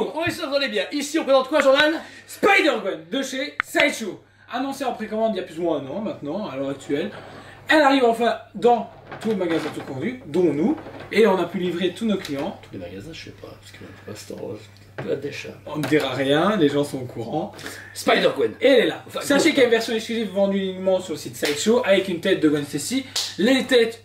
Donc, on est bien. Ici, on présente quoi, Jordan? Spider-Gwen de chez Sideshow. Annoncé en précommande il y a plus ou moins un an maintenant, à l'heure actuelle. Elle arrive enfin dans tous les magasins tout conduits, dont nous. Et on a pu livrer tous nos clients. Tous les magasins, je sais pas, parce que pour l'instant, la déchet. On ne dira rien, les gens sont au courant. Spider-Gwen. Et elle est là. Enfin, Sachez qu'il y a une version exclusive vendue uniquement sur le site Sideshow avec une tête de Gwen Stacy. Les têtes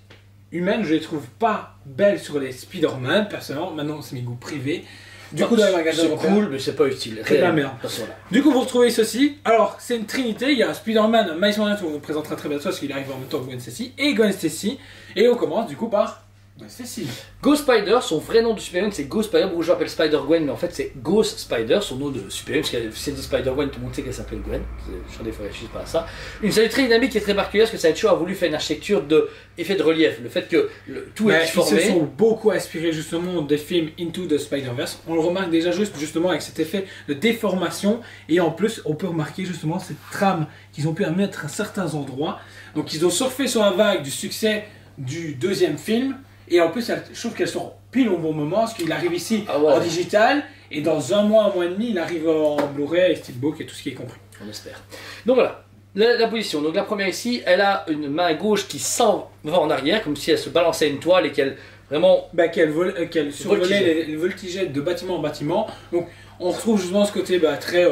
humaines, je les trouve pas belles sur les Spider-Man, personnellement. Maintenant, c'est mes goûts privés. Du coup, dans les magasins, c'est cool, mais c'est pas utile. C'est de la merde. Voilà. Du coup, vous retrouvez ceci. Alors, c'est une trinité. Il y a Spider-Man, Miles Morales, on vous présentera très bientôt parce qu'il arrive en même temps que Gwen Stacy et Gwen Stacy. Et on commence du coup par Gwen Stacy. Ghost Spider, son vrai nom de super-héroïne c'est Ghost Spider, beaucoup de gens appellent Spider-Gwen, mais en fait c'est Ghost Spider, son nom de super-héroïne, parce que c'est dit Spider-Gwen, tout le monde sait qu'elle s'appelle Gwen, je suis des fois réfléchis pas à ça. Une série très dynamique et très particulière, parce que Sideshow a voulu faire une architecture d'effet de relief, le fait que tout est formé. Ils se sont beaucoup inspirés justement des films Into the Spider-Verse, on le remarque déjà justement avec cet effet de déformation, et en plus on peut remarquer justement cette trame qu'ils ont pu mettre à certains endroits, donc ils ont surfé sur la vague du succès du deuxième film. Et en plus, je trouve qu'elles sont pile au bon moment, parce qu'il arrive ici en digital, et dans un mois et demi, il arrive en Blu-ray, Steelbook et tout ce qui est compris. On espère. Donc voilà, la position. Donc la première ici, elle a une main gauche qui s'en va en arrière, comme si elle se balançait une toile et qu'elle vraiment... qu'elle survolait les voltigait de bâtiment en bâtiment. Donc on retrouve justement ce côté très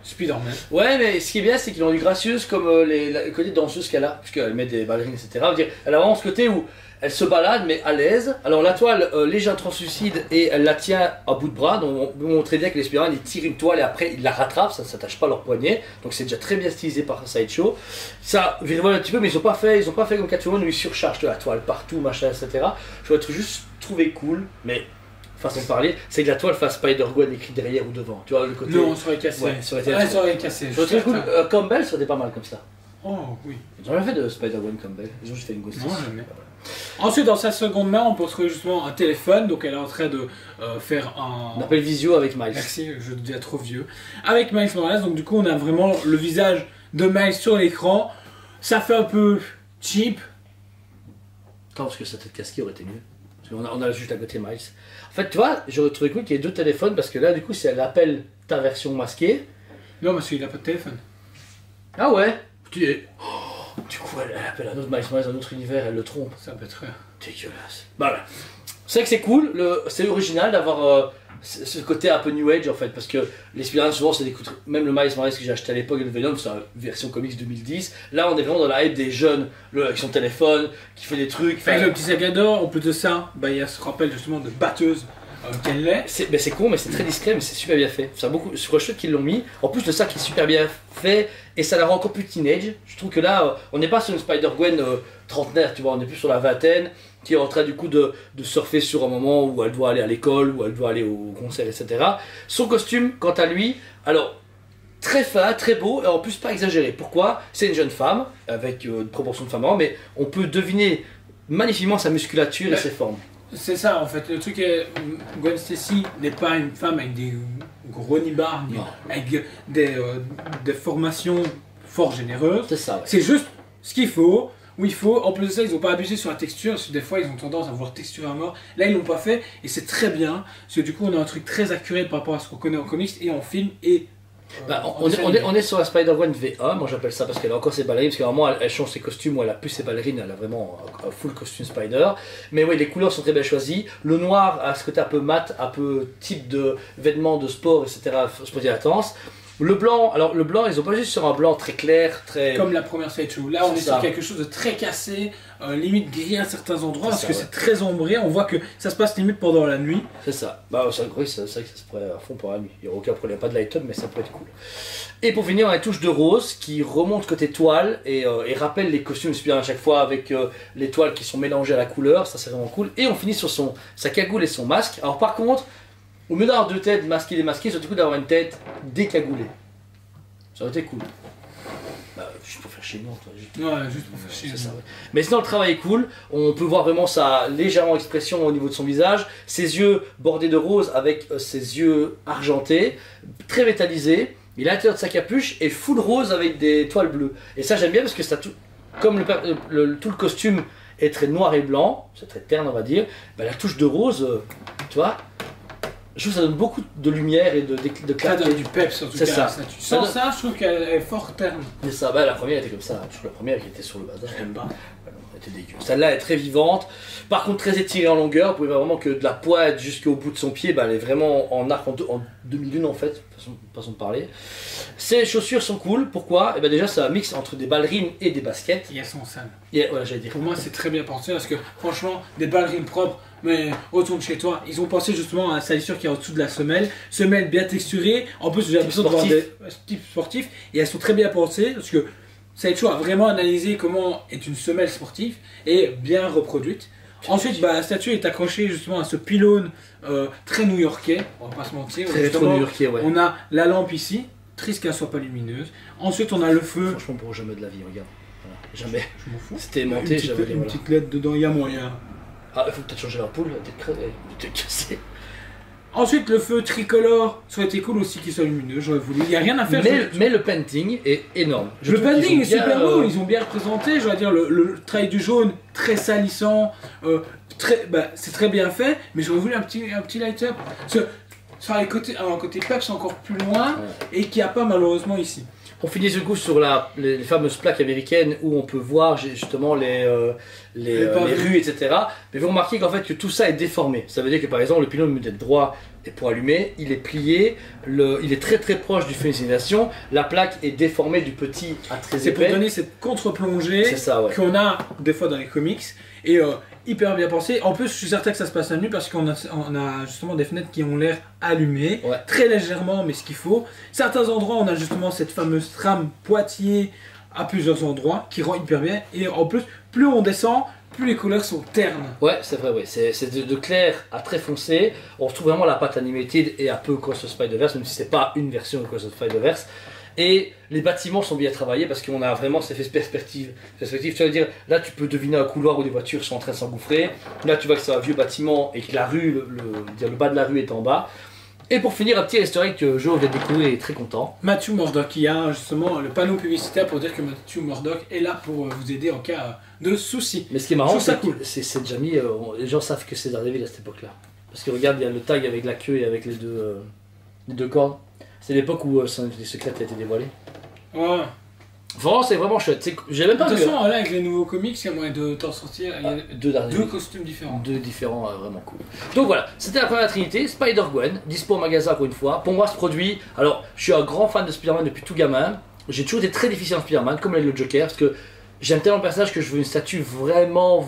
Spider-Man. Ouais, mais ce qui est bien, c'est qu'ils ont du gracieuse comme le côté danseuse qu'elle a, puisqu'elle met des ballerines, etc. Elle a vraiment ce côté où elle se balade, mais à l'aise. Alors la toile légère translucide et elle la tient à bout de bras. Donc on peut montrer bien que les Spider-Man ils tirent une toile et après ils la rattrapent, ça ne s'attache pas à leur poignet. Donc c'est déjà très bien stylisé par Sideshow. Ça virevole un petit peu, mais ils n'ont pas fait comme Catwoman où ils surchargent de la toile partout, machin, etc. Je vais juste trouvé cool, mais façon de parler, c'est que la toile fasse Spider-Gwen écrit derrière ou devant. Tu vois le côté. Non, ça aurait cassé. Ouais, ça aurait cassé. Je trouve cool. Campbell, ça aurait été pas mal comme ça. Oh oui. Ils ont jamais fait de Spider-Gwen Campbell. Ils ont juste fait une Ghost. Non, jamais. Ensuite, dans sa seconde main, on peut trouver justement un téléphone. Donc, elle est en train de faire un. On appelle visio avec Miles. Merci, je deviens trop vieux. Avec Miles Morales. Donc, du coup, on a vraiment le visage de Miles sur l'écran. Ça fait un peu cheap. Non, parce que sa tête casquée aurait été mieux. Parce qu'on a juste à côté Miles. En fait, tu vois, j'aurais trouvé cool qu'il y ait deux téléphones parce que là, du coup, si elle appelle ta version masquée. Non, parce qu'il n'a pas de téléphone. Ah ouais. Du coup, elle appelle un autre Miles Morales, un autre univers, elle le trompe. Ça peut être dégueulasse. Voilà. C'est vrai que c'est cool, c'est original d'avoir ce côté un peu New Age en fait, parce que les Spider-Man souvent c'est des coups de... Même le Miles Morales que j'ai acheté à l'époque, le Venom, c'est une version comics 2010. Là, on est vraiment dans la hype des jeunes, avec son téléphone, qui fait des trucs. Avec le petit sac d'or, en plus de ça, il y a ce rappel justement de batteuse. Qu'elle l'est. C'est con, mais c'est très discret, mais c'est super bien fait. C'est beaucoup, je chouette qu'ils l'ont mis. En plus, le sac est super bien fait et ça la rend encore plus teenage. Je trouve que là, on n'est pas sur une Spider-Gwen trentenaire, tu vois, on est plus sur la vingtaine qui est en train du coup de surfer sur un moment où elle doit aller à l'école, où elle doit aller au concert, etc. Son costume, quant à lui, alors très fin, très beau et en plus pas exagéré. Pourquoi? C'est une jeune femme avec une proportion de femme, mais on peut deviner magnifiquement sa musculature et ses formes. C'est ça en fait, le truc est, Gwen Stacy n'est pas une femme avec des gros nibards, avec des formations fort généreuses. C'est ça. Ouais. C'est juste ce qu'il faut, où il faut. En plus de ça, ils n'ont pas abusé sur la texture, parce que des fois ils ont tendance à vouloir texturer à mort. Là ils l'ont pas fait, et c'est très bien, parce que du coup on a un truc très accuré par rapport à ce qu'on connaît en comics et en film, et on est sur la Spider-Gwen V1, moi j'appelle ça parce qu'elle a encore ses ballerines, parce qu'à un moment elle change ses costumes où elle a plus ses ballerines, elle a vraiment un full costume Spider. Mais oui, les couleurs sont très bien choisies. Le noir a ce côté un peu mat, un peu type de vêtements de sport, etc. Sporty intense. Le blanc, alors le blanc, ils ont pas juste sur un blanc très clair, très... Comme la première Sideshow. Là on est sur quelque chose de très cassé, limite gris à certains endroits, parce que c'est très ombré, on voit que ça se passe limite pendant la nuit. C'est ça. Bah c'est vrai que ça se pourrait à fond pendant la nuit. Il n'y aura aucun problème, pas de light-up, mais ça peut être cool. Et pour finir, on a une touche de rose qui remonte côté toile et rappelle les costumes Spider-Man à chaque fois avec les toiles qui sont mélangées à la couleur, ça c'est vraiment cool. Et on finit sur sa cagoule et son masque. Alors par contre, au lieu d'avoir deux têtes masquées et démasquées, c'est du coup d'avoir une tête décagoulée. Ça aurait été cool. Bah, juste pour faire chier, non, toi. Juste pour faire chier. Ça, ouais. Mais sinon, le travail est cool. On peut voir vraiment sa légèrement expression au niveau de son visage. Ses yeux bordés de rose avec ses yeux argentés, très métallisés. Il a l'intérieur de sa capuche et full rose avec des toiles bleues. Et ça, j'aime bien parce que ça tout, comme tout le costume est très noir et blanc, c'est très terne, on va dire, bah, la touche de rose, tu vois. Je trouve que ça donne beaucoup de lumière et de Ça clarté. donne du peps en tout C'est cas. ça. La statue. Sans ça, je trouve qu'elle est fort terne. C'est ça, bah, la première était comme ça, je trouve la première qui était sur le bazar. J'aime pas. Elle était dégueu. Celle-là est très vivante, par contre très étirée en longueur, vous pouvez voir vraiment que de la pointe jusqu'au bout de son pied, bah, elle est vraiment en arc en demi-lune en fait, façon de parler. Ces chaussures sont cool, pourquoi? Et ben déjà c'est un mix entre des ballerines et des baskets. Et elles sont sales. Et voilà, j'allais dire. Pour moi, c'est très bien pensé parce que franchement, des ballerines propres, mais autour de chez toi, ils ont pensé justement à la salissure qui est en dessous de la semelle bien texturée. En plus, j'ai l'impression de voir des types sportifs et elles sont très bien pensées parce que Sideshow a vraiment analysé comment est une semelle sportive et bien reproduite. Ensuite, bah, la statue est accrochée justement à ce pylône très new-yorkais, on va pas se mentir. Très rétro new-yorkais, ouais. On a la lampe ici, triste qu'elle soit pas lumineuse. Ensuite, on a le feu. Franchement, pour jamais de la vie, regarde. Voilà. Jamais. Je m'en fous. C'était aimanté, j'avais Une petite LED dedans, il y a moyen. Ah, il faut peut-être changer la poule, elle était cassée. Ensuite, le feu tricolore, ça aurait été cool aussi qu'il soit lumineux, j'aurais voulu. Il n'y a rien à faire. Mais le painting est énorme. Je Le trouve qu'ils painting ont est super bien, beau, ils ont bien représenté, je veux dire, le travail du jaune, très salissant, c'est très bien fait, mais j'aurais voulu un petit light-up. Sur un côté peps encore plus loin, et qu'il n'y a pas malheureusement ici. On finit ce coup sur les fameuses plaques américaines où on peut voir justement les rues, etc. Mais vous remarquez qu'en fait que tout ça est déformé. Ça veut dire que par exemple le pylône peut être droit et pour allumer, il est plié, il est très très proche du feu d'incinération, la plaque est déformée du petit à très épais. C'est pour donner cette contre-plongée qu'on a des fois dans les comics et hyper bien pensé. En plus, je suis certain que ça se passe la nuit parce qu'on a justement des fenêtres qui ont l'air allumées, très légèrement, mais ce qu'il faut. Certains endroits, on a justement cette fameuse trame Poitiers à plusieurs endroits qui rend hyper bien. Et en plus, plus on descend, plus les couleurs sont ternes. Ouais, c'est vrai, ouais. C'est de clair à très foncé. On retrouve vraiment la patte animated et un peu Cross of Spider-Verse, même si c'est pas une version de Cross of Spider-Verse. Et les bâtiments sont bien travaillés parce qu'on a vraiment cet effet perspective. Tu vas dire, là tu peux deviner un couloir où des voitures sont en train de s'engouffrer. Là tu vois que c'est un vieux bâtiment et que la rue, le bas de la rue est en bas. Et pour finir, un petit historique que Joe vient de découvrir et est très content. Matthew Murdock, il y a justement le panneau publicitaire pour dire que Matthew Murdock est là pour vous aider en cas de soucis. Mais ce qui est marrant, c'est que c'est déjà mis, les gens savent que c'est Daredevil à cette époque-là. Parce que regarde, il y a le tag avec la queue et avec les deux cordes. C'est l'époque où son identité secrète a été dévoilée. Ouais. Vraiment, c'est vraiment chouette. J'ai même pas de vu. toute façon, là, avec les nouveaux comics, il y a moyen de t'en sortir. Il y a deux costumes différents. Deux différents, vraiment cool. Donc voilà, c'était la première Trinité, Spider-Gwen, dispo au magasin encore une fois. Pour moi, ce produit, alors je suis un grand fan de Spider-Man depuis tout gamin. J'ai toujours été très difficile en Spider-Man, comme le Joker, parce que j'aime tellement le personnage que je veux une statue vraiment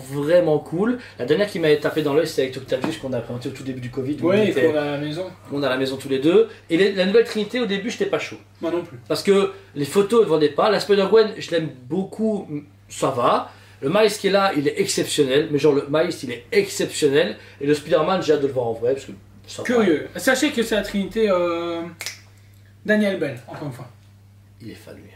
cool. La dernière qui m'avait tapé dans l'œil, c'était avec Octavius qu'on a présenté au tout début du Covid. Oui, qu'on a à la maison. On a à la maison tous les deux. Et la nouvelle Trinité, au début, j'étais pas chaud. Moi non plus. Parce que les photos ne vendaient pas. La Spider-Gwen, je l'aime beaucoup, ça va. Le Miles qui est là, il est exceptionnel. Mais genre, le Miles, il est exceptionnel. Et le Spider-Man, j'ai hâte de le voir en vrai. Parce que ça curieux. Va. Sachez que c'est la Trinité Daniel Bell, encore une fois. Il est fan, lui.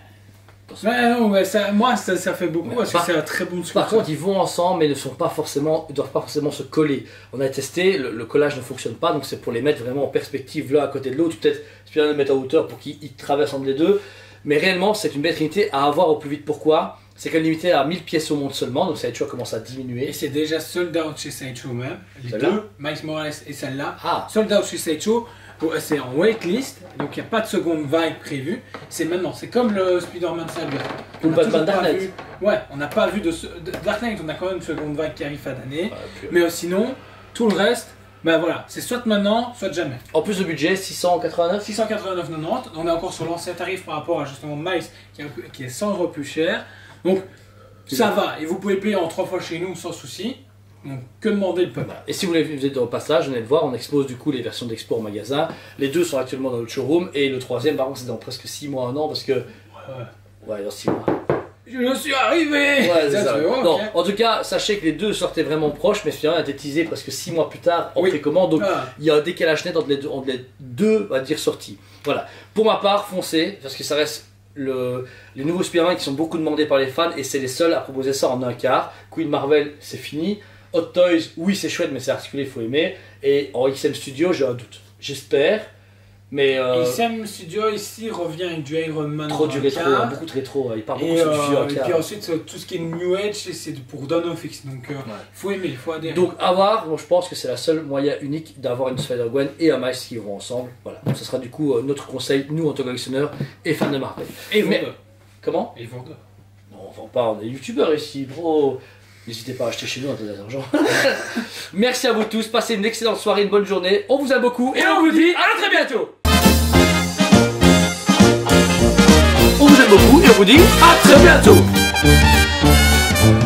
Ouais, non, ouais, moi ça fait beaucoup parce que c'est un très bon sculpteur. Par contre, ils vont ensemble mais ne doivent pas forcément se coller. On a testé, le collage ne fonctionne pas, donc c'est pour les mettre vraiment en perspective l'un à côté de l'autre, peut-être le mettre à hauteur pour qu'ils traversent entre les deux. Mais réellement, c'est une belle trinité à avoir au plus vite. Pourquoi? C'est qu'elle est limitée à 1000 pièces au monde seulement, donc Sideshow commence à diminuer. Et c'est déjà sold out chez Sideshow même. Les deux, Miles Morales et celle-là. Sold out chez Sideshow. C'est en waitlist, donc il n'y a pas de seconde vague prévue. C'est maintenant, c'est comme le Spider-Man Saga. Ou le Batman Dark Knight. Ouais, on n'a pas vu de Dark Knight, on a quand même une seconde vague qui arrive fin d'année. Mais sinon, tout le reste, ben voilà, c'est soit maintenant, soit jamais. En plus de budget, 689 689,90. On est encore sur l'ancien tarif par rapport à justement Miles qui est 100 € plus cher. Donc ça va, et vous pouvez payer en 3 fois chez nous sans souci. Donc, que demander le peuple. Et si vous êtes au passage, venez le voir, on expose du coup les versions d'expo en magasin. Les deux sont actuellement dans notre showroom et le troisième, par contre, c'est dans presque 6 mois, 1 an parce que. Ouais, dans 6 mois. Je suis arrivé. Ouais, c'est ça. Non, en tout cas, sachez que les deux sortaient vraiment proches, mais finalement, a été teasé presque 6 mois plus tard en précommande. Donc, il y a un décalage net entre les deux, on va dire, sorties. Voilà. Pour ma part, foncez, parce que ça reste les nouveaux Spider-Man qui sont beaucoup demandés par les fans et c'est les seuls à proposer ça en un quart. Queen Marvel, c'est fini. Hot Toys, oui c'est chouette mais c'est articulé, il faut aimer. Et en XM Studio, j'ai un doute. J'espère Mais Et Sam Studio ici revient avec du Iron Man. trop du rétro, hein, beaucoup de rétro. Il part beaucoup sur du vieux Et arcade. puis ensuite, tout ce qui est New Age, c'est pour Dawn of X. Donc, faut aimer, faut adhérer. Donc à voir, moi, je pense que c'est la seule moyen unique d'avoir une Spider-Gwen et un Miles qui vont ensemble. Voilà, donc ce sera du coup notre conseil, nous en tant que collectionneurs et fans de Marvel. Et Mais- vendeur. Comment? Et vendeur. Non, on vend pas, on est youtubeurs ici, bro. N'hésitez pas à acheter chez nous, on a de l'argent. Merci à vous tous, passez une excellente soirée, une bonne journée. On vous aime beaucoup et on vous dit à très bientôt. On vous aime beaucoup et on vous dit à très bientôt.